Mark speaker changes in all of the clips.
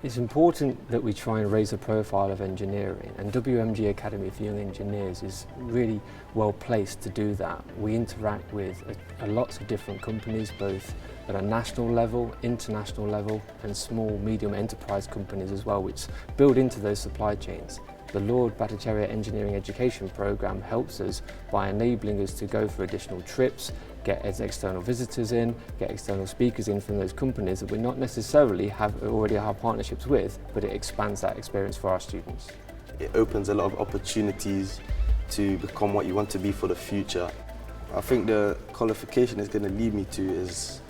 Speaker 1: It's important that we try and raise the profile of engineering, and WMG Academy for Young Engineers is really well placed to do that. We interact with lots of different companies, both at a national level, international level, and small, medium enterprise companies as well, which build into those supply chains. The Lord Bhattacharyya Engineering Education Programme helps us by enabling us to go for additional trips, get external visitors in, get external speakers in from those companies that we not necessarily already have partnerships with, but it expands that experience for our students.
Speaker 2: It opens a lot of opportunities to become what you want to be for the future. I think the qualification is going to lead me to is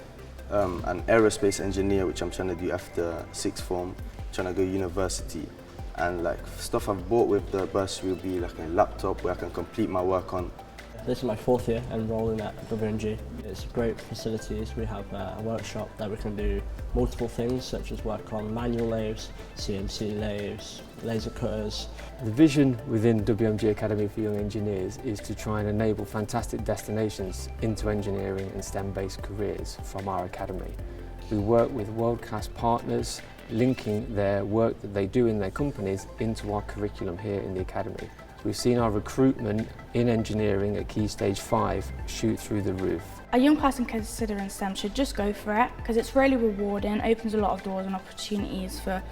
Speaker 2: an aerospace engineer, which I'm trying to do after sixth form, trying to go university. And like stuff I've bought with the bursary will be like a laptop where I can complete my work on.
Speaker 3: This is my 4th year enrolling at WMG. It's great facilities. We have a workshop that we can do multiple things, such as work on manual lathes, CNC lathes, laser cutters.
Speaker 1: The vision within WMG Academy for Young Engineers is to try and enable fantastic destinations into engineering and STEM-based careers from our academy. We work with world-class partners, linking their work that they do in their companies into our curriculum here in the academy. We've seen our recruitment in engineering at Key Stage 5 shoot through the roof.
Speaker 4: A young person considering STEM should just go for it because it's really rewarding, opens a lot of doors and opportunities for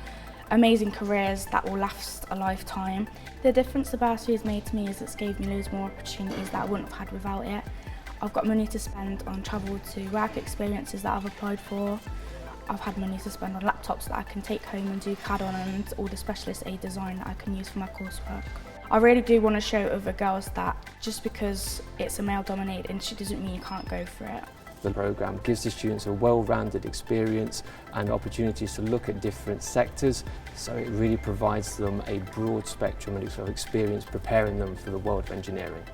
Speaker 4: amazing careers that will last a lifetime. The difference the bursary has made to me is it's gave me loads more opportunities that I wouldn't have had without it. I've got money to spend on travel to work experiences that I've applied for. I've had money to spend on laptops that I can take home and do CAD on, and all the specialist aid design that I can use for my coursework. I really do want to show other girls that just because it's a male-dominated industry doesn't mean you can't go for it.
Speaker 1: The programme gives the students a well-rounded experience and opportunities to look at different sectors, so it really provides them a broad spectrum of experience preparing them for the world of engineering.